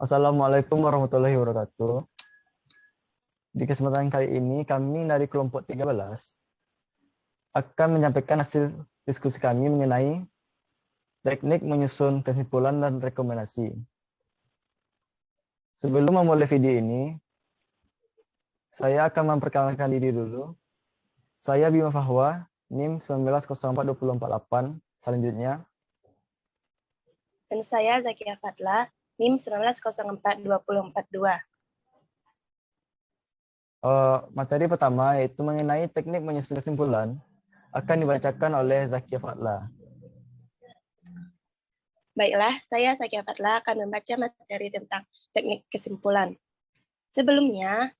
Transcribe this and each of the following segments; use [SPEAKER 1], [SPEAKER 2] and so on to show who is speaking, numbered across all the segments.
[SPEAKER 1] Assalamualaikum warahmatullahi wabarakatuh. Di kesempatan kali ini, kami dari kelompok 13 akan menyampaikan hasil diskusi kami mengenai teknik menyusun kesimpulan dan rekomendasi. Sebelum memulai video ini, saya akan memperkenalkan diri dulu. Saya Bima Fahwa, NIM 1904248. Selanjutnya,
[SPEAKER 2] Dan saya Zakia Fatla, NIM 1904242.
[SPEAKER 1] materi pertama yaitu mengenai teknik menyusun kesimpulan akan dibacakan oleh Zakia Fatla.
[SPEAKER 2] Baiklah, saya Zakia Fatla akan membaca materi tentang teknik kesimpulan. Sebelumnya,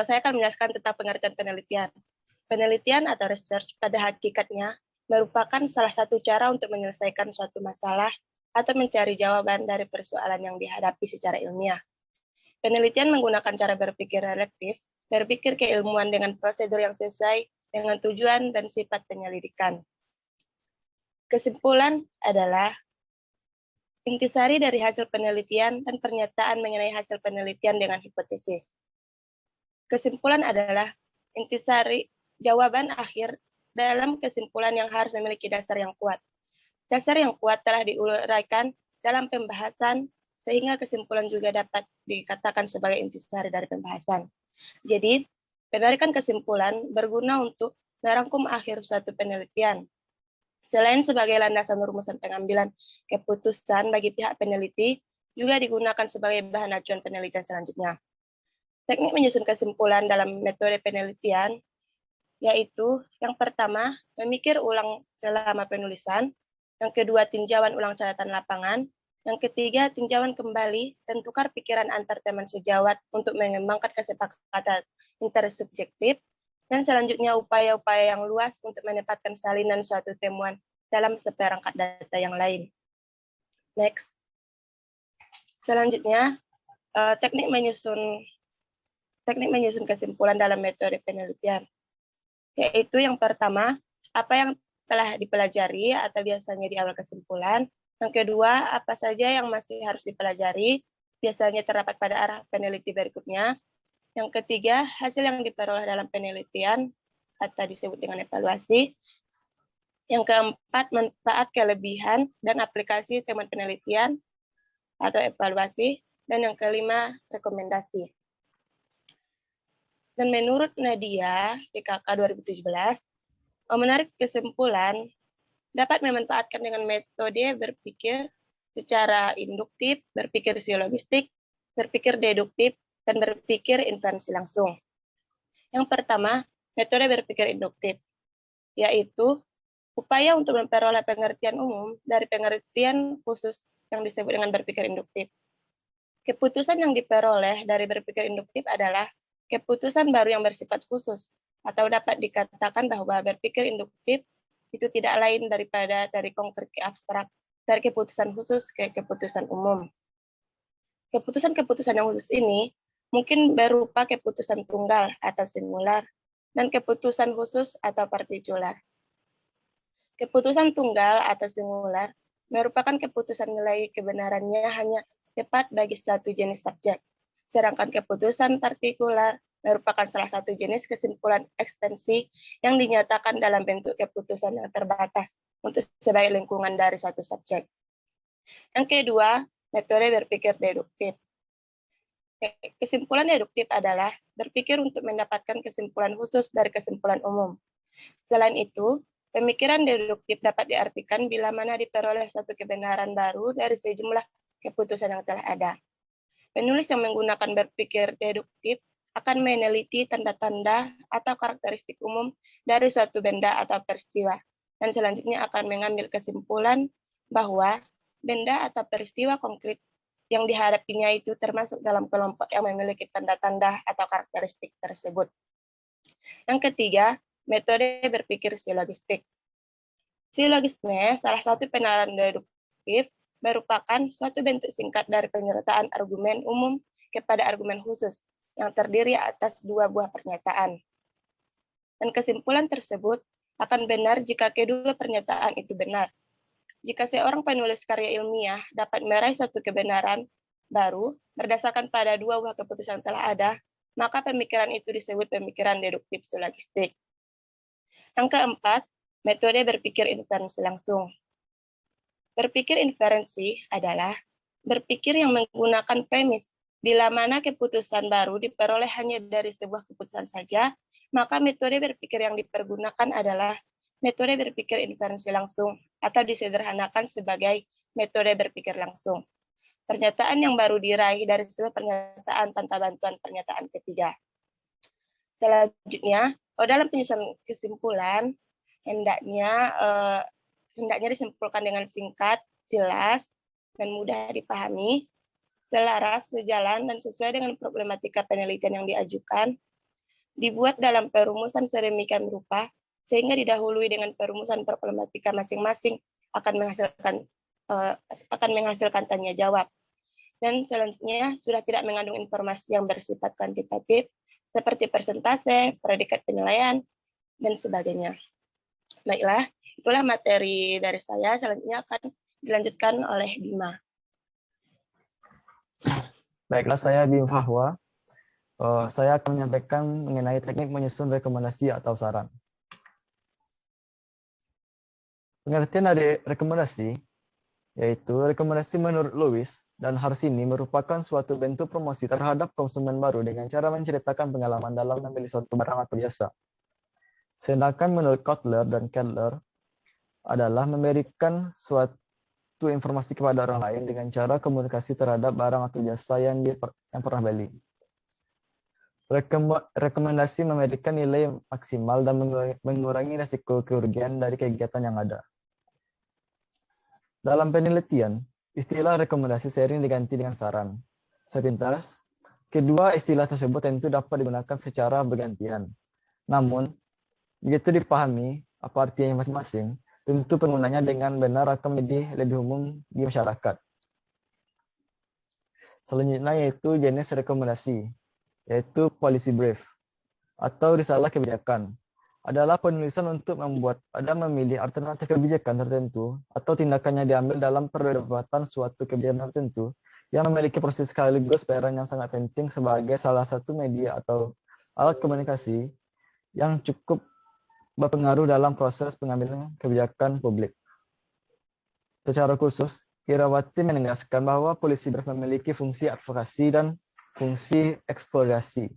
[SPEAKER 2] saya akan menjelaskan tentang pengertian penelitian. Penelitian atau research pada hakikatnya merupakan salah satu cara untuk menyelesaikan suatu masalah atau mencari jawaban dari persoalan yang dihadapi secara ilmiah. Penelitian menggunakan cara berpikir relektif, berpikir keilmuan dengan prosedur yang sesuai dengan tujuan dan sifat penyelidikan. Kesimpulan adalah intisari dari hasil penelitian dan pernyataan mengenai hasil penelitian dengan hipotesis. Kesimpulan adalah intisari jawaban akhir dalam kesimpulan yang harus memiliki dasar yang kuat. Dasar yang kuat telah diuraikan dalam pembahasan, sehingga kesimpulan juga dapat dikatakan sebagai intisari dari pembahasan. Jadi, penarikan kesimpulan berguna untuk merangkum akhir suatu penelitian. Selain sebagai landasan rumusan pengambilan keputusan bagi pihak peneliti, juga digunakan sebagai bahan acuan penelitian selanjutnya. Teknik menyusun kesimpulan dalam metode penelitian yaitu yang pertama, memikir ulang selama penulisan, yang kedua, tinjauan ulang catatan lapangan, yang ketiga, tinjauan kembali dan tukar pikiran antar teman sejawat untuk mengembangkan kesepakatan intersubjektif, dan selanjutnya upaya-upaya yang luas untuk menempatkan salinan suatu temuan dalam seperangkat data yang lain. Next. Selanjutnya, teknik menyusun kesimpulan dalam metode penelitian. Yaitu yang pertama, apa yang telah dipelajari atau biasanya di awal kesimpulan. Yang kedua, apa saja yang masih harus dipelajari, biasanya terdapat pada arah peneliti berikutnya. Yang ketiga, hasil yang diperoleh dalam penelitian atau disebut dengan evaluasi. Yang keempat, manfaat, kelebihan, dan aplikasi temuan penelitian atau evaluasi. Dan yang kelima, rekomendasi. Dan menurut Nadia, DKK 2017, menarik kesimpulan dapat memanfaatkan dengan metode berpikir secara induktif, berpikir silogistik, berpikir deduktif, dan berpikir inferensi langsung. Yang pertama, metode berpikir induktif, yaitu upaya untuk memperoleh pengertian umum dari pengertian khusus yang disebut dengan berpikir induktif. Keputusan yang diperoleh dari berpikir induktif adalah keputusan baru yang bersifat khusus, atau dapat dikatakan bahwa berpikir induktif itu tidak lain daripada dari konkret ke abstrak, dari keputusan khusus ke keputusan umum. Keputusan-keputusan yang khusus ini mungkin berupa keputusan tunggal atau singular, dan keputusan khusus atau partikular. Keputusan tunggal atau singular merupakan keputusan nilai kebenarannya hanya tepat bagi satu jenis subjek. Sedangkan keputusan partikular merupakan salah satu jenis kesimpulan ekstensi yang dinyatakan dalam bentuk keputusan yang terbatas untuk sebagai lingkungan dari suatu subjek. Yang kedua, metode berpikir deduktif. Kesimpulan deduktif adalah berpikir untuk mendapatkan kesimpulan khusus dari kesimpulan umum. Selain itu, pemikiran deduktif dapat diartikan bila mana diperoleh suatu kebenaran baru dari sejumlah keputusan yang telah ada. Penulis yang menggunakan berpikir deduktif akan meneliti tanda-tanda atau karakteristik umum dari suatu benda atau peristiwa, dan selanjutnya akan mengambil kesimpulan bahwa benda atau peristiwa konkret yang dihadapinya itu termasuk dalam kelompok yang memiliki tanda-tanda atau karakteristik tersebut. Yang ketiga, metode berpikir silogistik. Silogisme, salah satu penalaran deduktif, merupakan suatu bentuk singkat dari penyertaan argumen umum kepada argumen khusus yang terdiri atas dua buah pernyataan. Dan kesimpulan tersebut akan benar jika kedua pernyataan itu benar. Jika seorang penulis karya ilmiah dapat meraih suatu kebenaran baru berdasarkan pada dua buah keputusan yang telah ada, maka pemikiran itu disebut pemikiran deduktif silogistik. Yang keempat, metode berpikir inferensi langsung. Berpikir inferensi adalah berpikir yang menggunakan premis. Bila mana keputusan baru diperoleh hanya dari sebuah keputusan saja, maka metode berpikir yang dipergunakan adalah metode berpikir inferensi langsung atau disederhanakan sebagai metode berpikir langsung. Pernyataan yang baru diraih dari sebuah pernyataan tanpa bantuan pernyataan ketiga. Selanjutnya, dalam penyusunan kesimpulan, hendaknya disimpulkan dengan singkat, jelas, dan mudah dipahami, selaras, sejalan, dan sesuai dengan problematika penelitian yang diajukan, dibuat dalam perumusan sedemikian rupa, sehingga didahului dengan perumusan problematika masing-masing akan menghasilkan tanya jawab. Dan selanjutnya sudah tidak mengandung informasi yang bersifat kuantitatif, seperti persentase, predikat penilaian, dan sebagainya. Baiklah, itulah materi dari saya. Selanjutnya akan dilanjutkan oleh Bima.
[SPEAKER 1] Baiklah, saya Bima Fahwa. Saya akan menyampaikan mengenai teknik menyusun rekomendasi atau saran. Pengertian dari rekomendasi, yaitu rekomendasi menurut Lewis dan Harsini merupakan suatu bentuk promosi terhadap konsumen baru dengan cara menceritakan pengalaman dalam membeli suatu barang atau jasa. Sedangkan menurut Kotler dan Kettler adalah memberikan suatu informasi kepada orang lain dengan cara komunikasi terhadap barang atau jasa yang pernah beli. Rekomendasi memberikan nilai maksimal dan mengurangi risiko kerugian dari kegiatan yang ada. Dalam penelitian, istilah rekomendasi sering diganti dengan saran. Sepintas, kedua istilah tersebut tentu dapat digunakan secara bergantian. Namun, begitu dipahami apa artinya masing-masing, tentu penggunanya dengan benar akan menjadi lebih umum di masyarakat. Selanjutnya yaitu jenis rekomendasi, yaitu policy brief atau risalah kebijakan. Adalah penulisan untuk memilih alternatif kebijakan tertentu atau tindakan yang diambil dalam perdebatan suatu kebijakan tertentu yang memiliki proses sekaligus peran yang sangat penting sebagai salah satu media atau alat komunikasi yang cukup berpengaruh dalam proses pengambilan kebijakan publik. Secara khusus, Irawati menegaskan bahwa policy brief memiliki fungsi advokasi dan fungsi eksplorasi.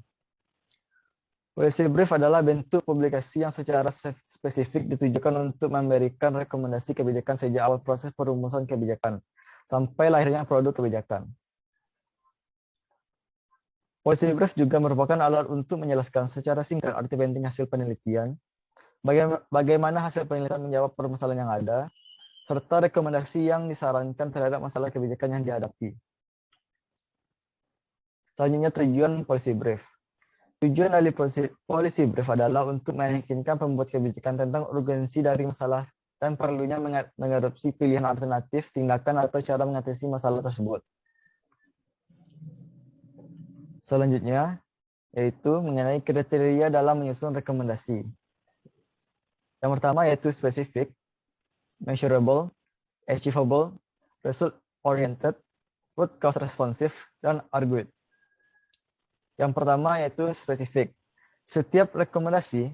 [SPEAKER 1] Policy brief adalah bentuk publikasi yang secara spesifik ditujukan untuk memberikan rekomendasi kebijakan sejak awal proses perumusan kebijakan sampai lahirnya produk kebijakan. Policy brief juga merupakan alat untuk menjelaskan secara singkat arti penting hasil penelitian, bagaimana hasil penelitian menjawab permasalahan yang ada, serta rekomendasi yang disarankan terhadap masalah kebijakan yang dihadapi. Selanjutnya tujuan policy brief. Tujuan dari policy brief adalah untuk meyakinkan pembuat kebijakan tentang urgensi dari masalah dan perlunya mengadopsi pilihan alternatif, tindakan, atau cara mengatasi masalah tersebut. Selanjutnya, yaitu mengenai kriteria dalam menyusun rekomendasi. Yang pertama yaitu spesifik, measurable, achievable, result-oriented, root cause responsive, dan argued. Yang pertama yaitu spesifik. Setiap rekomendasi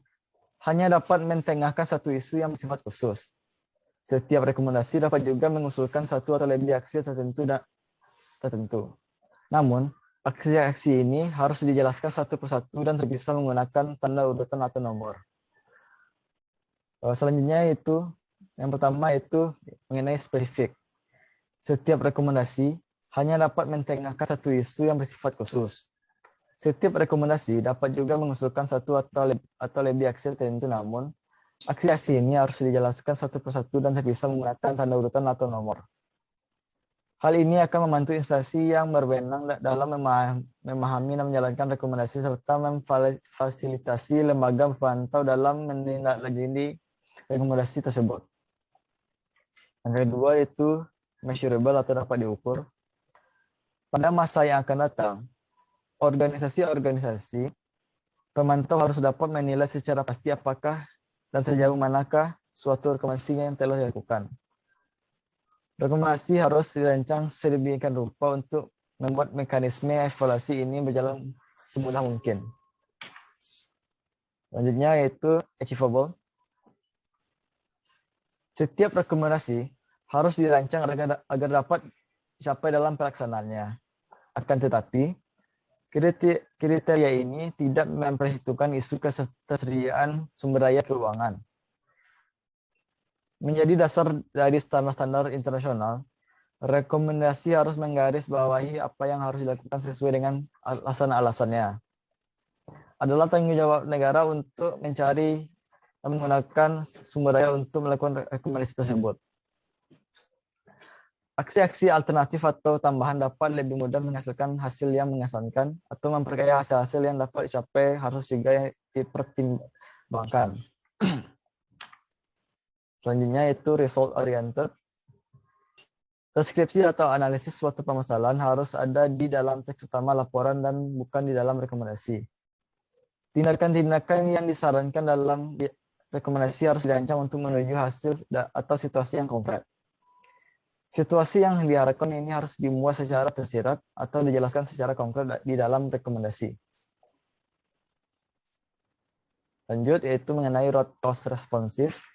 [SPEAKER 1] hanya dapat mentengahkan satu isu yang bersifat khusus. Setiap rekomendasi dapat juga mengusulkan satu atau lebih aksi tertentu. Namun, aksi-aksi ini harus dijelaskan satu persatu dan terpisah menggunakan tanda urutan atau nomor. Selanjutnya yang pertama yaitu mengenai spesifik. Setiap rekomendasi hanya dapat mentengahkan satu isu yang bersifat khusus. Setiap rekomendasi dapat juga mengusulkan satu atau lebih aksi tertentu, namun aksi-aksi ini harus dijelaskan satu persatu dan terpisah menggunakan tanda urutan atau nomor. Hal ini akan membantu instansi yang berwenang dalam memahami dan menjalankan rekomendasi serta memfasilitasi lembaga pemantau dalam menindaklanjuti rekomendasi tersebut. Yang kedua yaitu measurable atau dapat diukur. Pada masa yang akan datang, organisasi-organisasi pemantau harus dapat menilai secara pasti apakah dan sejauh manakah suatu rekomendasi yang telah dilakukan. Rekomendasi harus dirancang sedemikian rupa untuk membuat mekanisme evaluasi ini berjalan semudah mungkin. Selanjutnya yaitu achievable. Setiap rekomendasi harus dirancang agar dapat dicapai dalam pelaksanaannya. Akan tetapi, kriteria ini tidak memperhitungkan isu ketersediaan sumber daya keuangan. Menjadi dasar dari standar-standar internasional, rekomendasi harus menggarisbawahi apa yang harus dilakukan sesuai dengan alasan-alasannya. Adalah tanggung jawab negara untuk mencari dan menggunakan sumber daya untuk melakukan rekomendasi tersebut. Aksi-aksi alternatif atau tambahan dapat lebih mudah menghasilkan hasil yang mengesankan atau memperkaya hasil-hasil yang dapat dicapai harus juga dipertimbangkan. Selanjutnya itu result oriented. Deskripsi atau analisis suatu permasalahan harus ada di dalam teks utama laporan dan bukan di dalam rekomendasi. Tindakan-tindakan yang disarankan dalam rekomendasi harus dirancang untuk menuju hasil atau situasi yang konkret. Situasi yang diharapkan ini harus dimuat secara tersirat atau dijelaskan secara konkret di dalam rekomendasi. Lanjut, yaitu mengenai root cause responsif.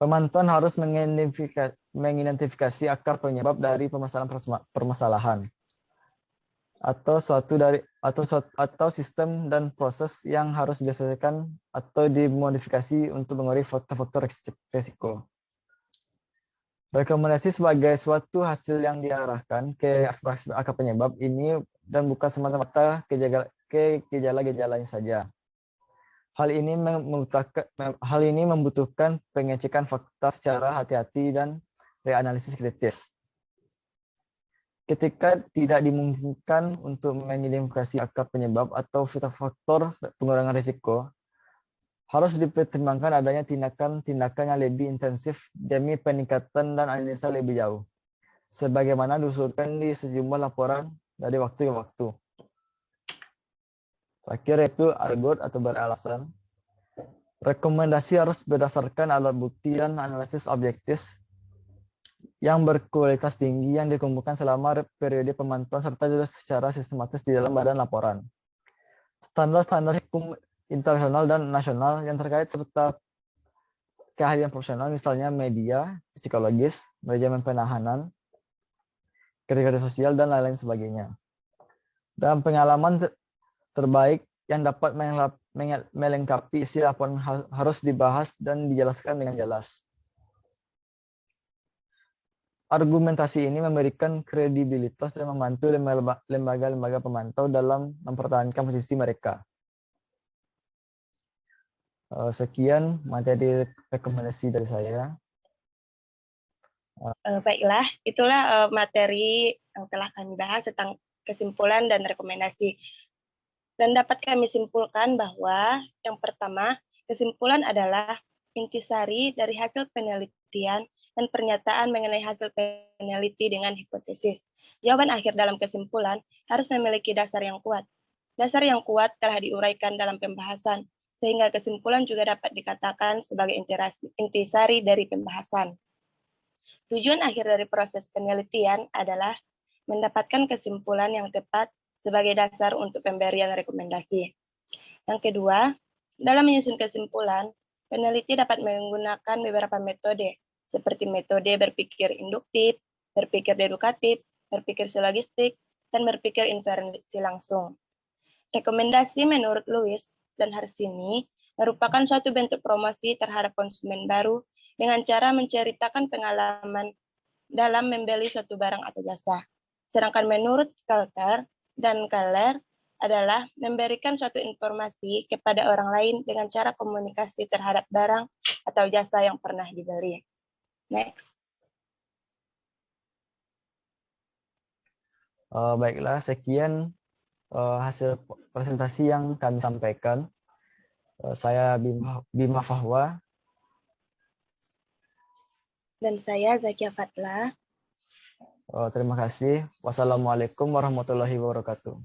[SPEAKER 1] Pemantauan harus mengidentifikasi akar penyebab dari permasalahan atau sistem dan proses yang harus diselesaikan atau dimodifikasi untuk mengurangi faktor-faktor risiko. Rekomendasi sebagai suatu hasil yang diarahkan ke akar penyebab ini dan bukan semata-mata ke gejala-gejalanya saja. Hal ini membutuhkan pengecekan fakta secara hati-hati dan reanalisis kritis. Ketika tidak dimungkinkan untuk mengidentifikasi akar penyebab atau faktor pengurangan risiko, harus dipertimbangkan adanya tindakan-tindakan yang lebih intensif demi peningkatan dan analisa lebih jauh, sebagaimana diusulkan di sejumlah laporan dari waktu ke waktu. Terakhir yaitu argot atau beralasan. Rekomendasi harus berdasarkan alat bukti dan analisis objektif yang berkualitas tinggi yang dikumpulkan selama periode pemantauan serta juga secara sistematis di dalam badan laporan. Standar-standar hukum internasional dan nasional yang terkait serta keahlian profesional misalnya media, psikologis, manajemen penahanan, kriteria sosial, dan lain-lain sebagainya. Dan pengalaman terbaik yang dapat melengkapi isi laporan harus dibahas dan dijelaskan dengan jelas. Argumentasi ini memberikan kredibilitas dan membantu lembaga-lembaga pemantau dalam mempertahankan posisi mereka. Sekian materi rekomendasi dari saya.
[SPEAKER 2] Baiklah, itulah materi yang telah kami bahas tentang kesimpulan dan rekomendasi. Dan dapat kami simpulkan bahwa yang pertama, kesimpulan adalah intisari dari hasil penelitian dan pernyataan mengenai hasil peneliti dengan hipotesis. Jawaban akhir dalam kesimpulan harus memiliki dasar yang kuat. Dasar yang kuat telah diuraikan dalam pembahasan, sehingga kesimpulan juga dapat dikatakan sebagai intisari dari pembahasan. Tujuan akhir dari proses penelitian adalah mendapatkan kesimpulan yang tepat sebagai dasar untuk pemberian rekomendasi. Yang kedua, dalam menyusun kesimpulan, peneliti dapat menggunakan beberapa metode, seperti metode berpikir induktif, berpikir dedukatif, berpikir silogistik, dan berpikir inferensi langsung. Rekomendasi menurut Lewis dan Harsini merupakan suatu bentuk promosi terhadap konsumen baru dengan cara menceritakan pengalaman dalam membeli suatu barang atau jasa. Sedangkan menurut Kalter dan Keller adalah memberikan suatu informasi kepada orang lain dengan cara komunikasi terhadap barang atau jasa yang pernah dibeli. Next.
[SPEAKER 1] Baiklah, sekian hasil presentasi yang kami sampaikan. Saya Bima Fahwa.
[SPEAKER 2] Dan saya Zakia Fatla.
[SPEAKER 1] Terima kasih. Wassalamualaikum warahmatullahi wabarakatuh.